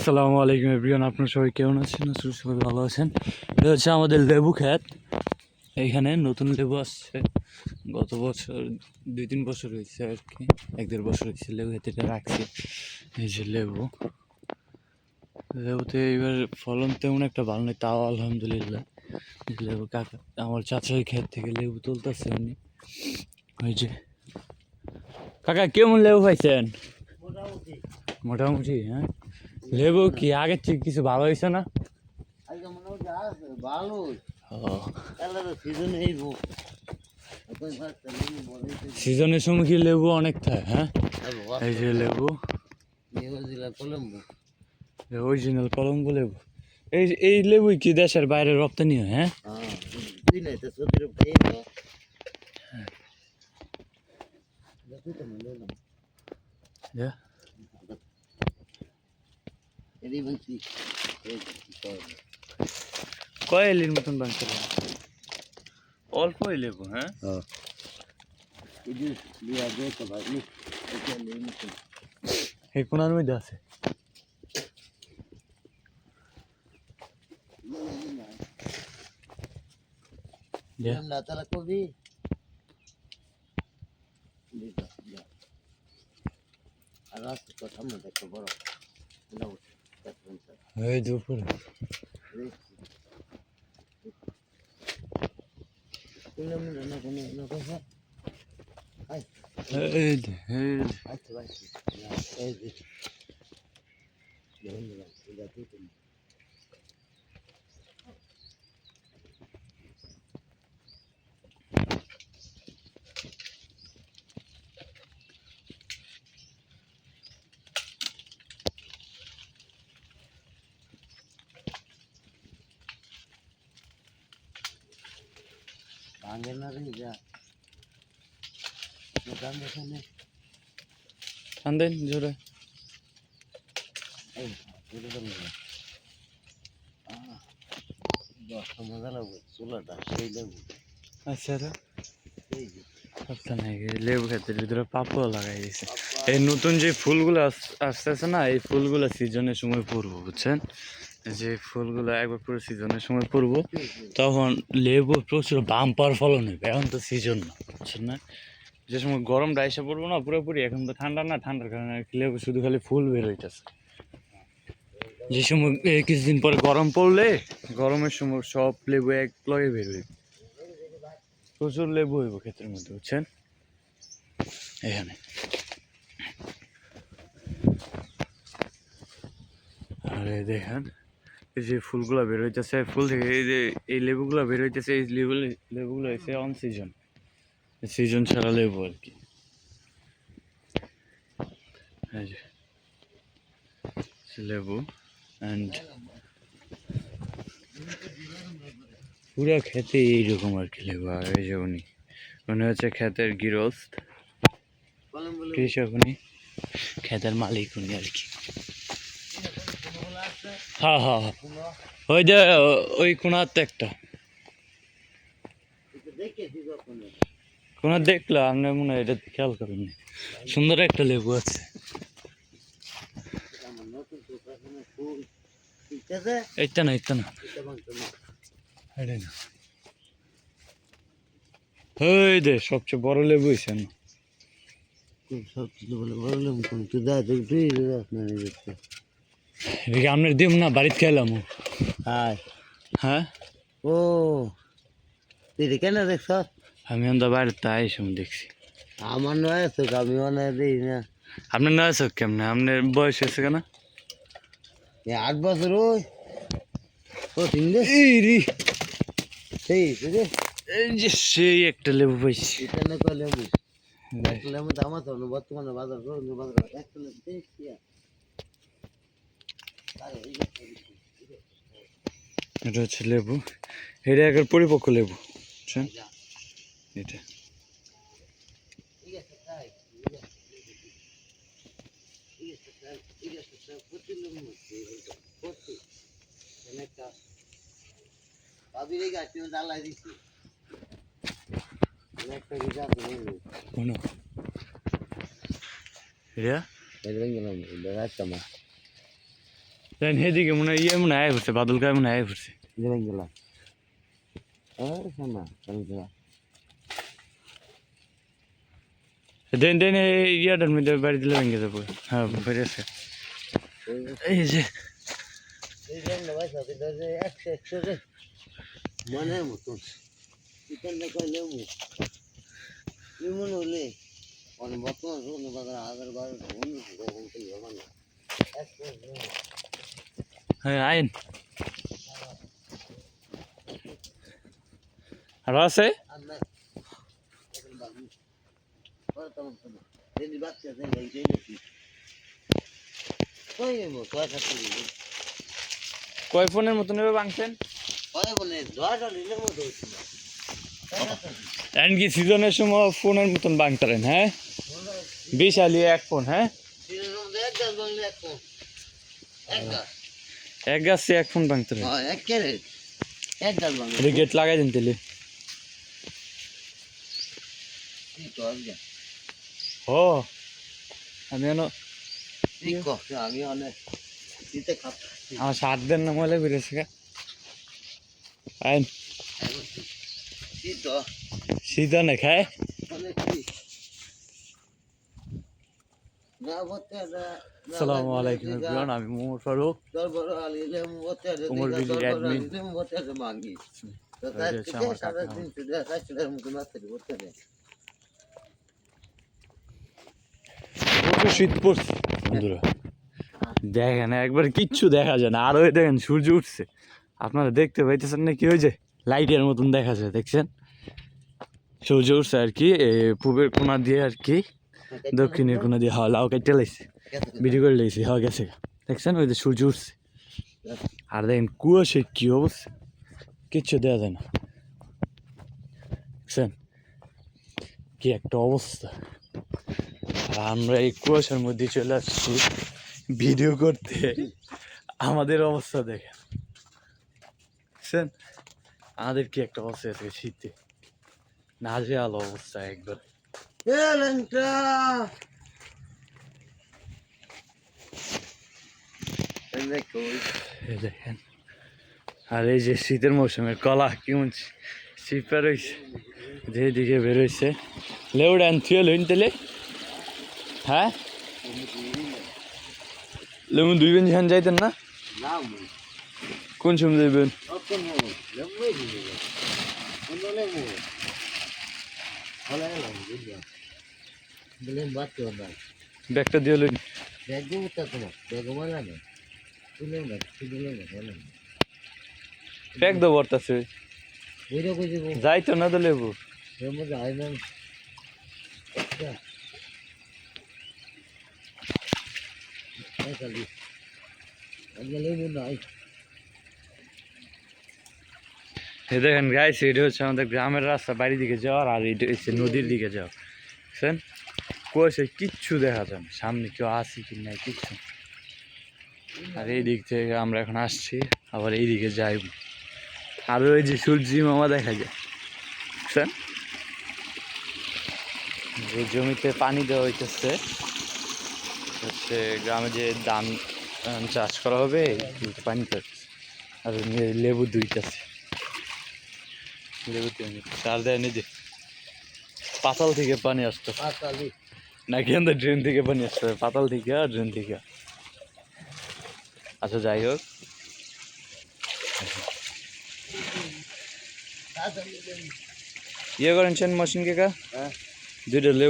আসসালামু আলাইকুম এভরিওয়ান, আপনার সবাই কেমন আছেন? আসলে সবাই ভালো আছেন। এটা হচ্ছে আমাদের লেবু ক্ষেত। এইখানে নতুন লেবু আসছে। গত বছর 2-3 বছর হয়েছে আর কি, 1-1.5 বছর হয়েছে লেবু ক্ষেতে রাখছি। এই যে লেবু, লেবুতে এবার ফলন তেমন একটা ভালো নেই, তাও আলহামদুলিল্লাহ। লেবু কাকা আমার চাচার ক্ষেত থেকে লেবু তুলতেছে উনি। ওই যে কাকা কেমন লেবু পাইছেন? মোটামুটি হ্যাঁ। লেবু কি আগের থেকে কিছু ভালো হয়েছে না? সিজনের সময় কি লেবু অনেক থাকে? হ্যাঁ, এই যে লেবু অরিজিনাল কলম্বো লেবু। এই এই লেবুই কি দেশের বাইরে রপ্তানি হয়? হ্যাঁ, কয়েলির মতন বানতে অল্পই লেবু। হ্যাঁ, এই কোনার মধ্যে আছে। এই দুপুরে টান জোরে। আচ্ছা লেবু ক্ষেতের ভিতরে পাপড় লাগাই দিয়েছে। এই নতুন যে ফুলগুলো আসতেছে না, এই ফুলগুলো সিজনের সময় পড়বো, বুঝছেন? যে ফুলগুলো একবার পুরো সিজনের সময় পড়বো, তখন লেবু প্রচুর বাম্পার ফলন হবে। এখন তো সিজন না, বুঝছেন না? যে সময় গরমটা এসে পড়বো না পুরোপুরি, এখন তো ঠান্ডা না, ঠান্ডার কারণে লেবু শুধু খালি ফুল বের হইতেছে। যে সময় কিছুদিন পরে গরম পড়লে, গরমের সময় সব লেবু এক লগে বের হইবে, প্রচুর লেবু হইব ক্ষেতের মধ্যে, বুঝছেন? এখানে আরে দেখেন, এই যে ফুলগুলা বের হইতেছে, ফুল থেকে এই যে এই লেবুগুলা বের হইতেছে, এই লেবুগুলো হচ্ছে অন সিজন, সিজন ছাড়া লেবু আর কি। এই যে লেবু অ্যান্ড পুরা খেতে এইরকম আর কি লেবু। আর এই যে উনি হচ্ছে ক্ষেতের গৃহস্থ, কৃষক, উনি ক্ষেতের মালিক উনি আর কি। হ্যাঁ হ্যাঁ হ্যাঁ, ওই যে ওই কোনাতে একটা কোনা দেখলো, আপনি মনে হয় এটা খেয়াল করেননি। সুন্দর একটা লেবু আছে। এইটা না, এইটা না, এটা না। ওই দে সবচেয়ে বড় লেবু হয়েছে না। এদিকে আপনার দিম না, বাড়িতে খেলাম। হ্যাঁ, ও কেন দেখছ? আমি আমরা বাড়িতে আইসি দেখছি। আমার নয় আছে, আমি অনেক দিই না। আপনার নয় চোখ কেমনে? আপনার বয়স হয়েছে কেন? 8 বছর ওই এই যে সেই একটা লেবু পাইছি। লেবু দাম আছে বর্তমানে বাজার এটা হচ্ছে লেবু, এটা একটা পরিপক্ক লেবু, বুঝছেন? এটা কোনো এটা দেন সেদিকে মনে হয় ইয়ে মনে হয় আয় পড়ছে বাদল গায়ে মনে হয় আয় পড়ছে যেমন গেলা শোনা চলছে দেন দেন এই ইয়াটার মধ্যে বাড়ি দিলে ভেঙে যাবো হ্যাঁ বেরিয়েছে এই যে এই জন্য ভাই সাথে ধরে একশো রে মনের মতন চিকেন না কইলে এমন হলে অনেক বর্তমান শুনে বাজার হাজার বারো অন্য কখন থেকে হবে না হ্যাঁ আইন আর আছে আর না এখন বাবু পরে তেমন শোনা যদি বাচ্চা দেয় এই নাকি কই নেবো কয় খাতে কয় ফোনের মতন এভাবে ভাঙছেন কয় বলে 10 লিটার মতো হচ্ছে না এমনকি সিজনের সময় ফোনের মতন ভাঙতারেন হ্যাঁ বিশালি এক ফোন হ্যাঁ এক গাছে এক ফোন ভাঙতারেন গেট লাগাই দিন তাহলে ও আমি আমার 7 দিন না মলে বেরিয়েছে আইন শীত অনেক হ্যাঁ আসসালামু আলাইকুম এভরিওয়ান আমি মোহাম্মদ ফারুক উমর ভিডিওর অ্যাডমিন প্রচুর শীত পড়ছে বন্ধুরা দেখেন একবার কিচ্ছু দেখা যায় না আর ওই দেখেন সূর্য উঠছে আপনারা দেখতে পাইতেছেন না কি হয়েছে লাইটের মতন দেখা যায় দেখছেন সূর্য উঠছে আর কি পূবের কোনা দিয়ে আর কি দক্ষিণের কোনা দিয়ে হাওয়া লাউ কেটে লাইছে ভিডিও করে লাইছে হাওয়া গেছে দেখছেন ওই যে সূর্য উঠছে আর দেখেন কুয়াশার কি অবস্থা কিচ্ছু দেওয়া যায় না দেখছেন কি একটা অবস্থা আর আমরা এই কুয়াশার মধ্যে চলে আসছি ভিডিও করতে আমাদের অবস্থা দেখেন দেখছেন আমাদের কি একটা অবস্থা আছে শীতে নাজেহাল অবস্থা একবার দেখেন আর এই যে শীতের মৌসুমের কলা কেমন চিপা রয়েছে যেদিকে বেরোইছে লেউড আনথিও লইন তেলে হ্যাঁ লেমন 2 বেঞ্চি খান যাইতেন না কোন সময় যাইবেন ব্যাগটা দিয়ে লইন ব্যাগ দেবো বর্তাছে যাইতো না তো লেবু দেখেন গাইস এটা হচ্ছে আমাদের গ্রামের রাস্তা বাড়ির দিকে যাওয়ার আর এটা হচ্ছে নদীর দিকে যাওয়া বুঝছেন কুয়াশায় কিচ্ছু দেখা যায় না সামনে কেউ আসি কি নাই কিচ্ছু আর এই দিক থেকে আমরা এখন আসছি আবার এই দিকে যাইব আর ওই যে সূর্যি মামা দেখা যায় বুঝছেন যে জমিতে পানি দেওয়া হইতেছে হচ্ছে গ্রামে যে ধান চাষ করা হবে পানি আর লেবু দুইটাছে লেবু চার দেয় নিজে পাতাল থেকে পানি আসতো নাকি আমাদের ড্রেন থেকে পানি আসতে হবে পাতাল থেকে আর ড্রেন থেকে আচ্ছা যাই হোক ইয়ে করেন মেশিন কে কা 2টা লেবু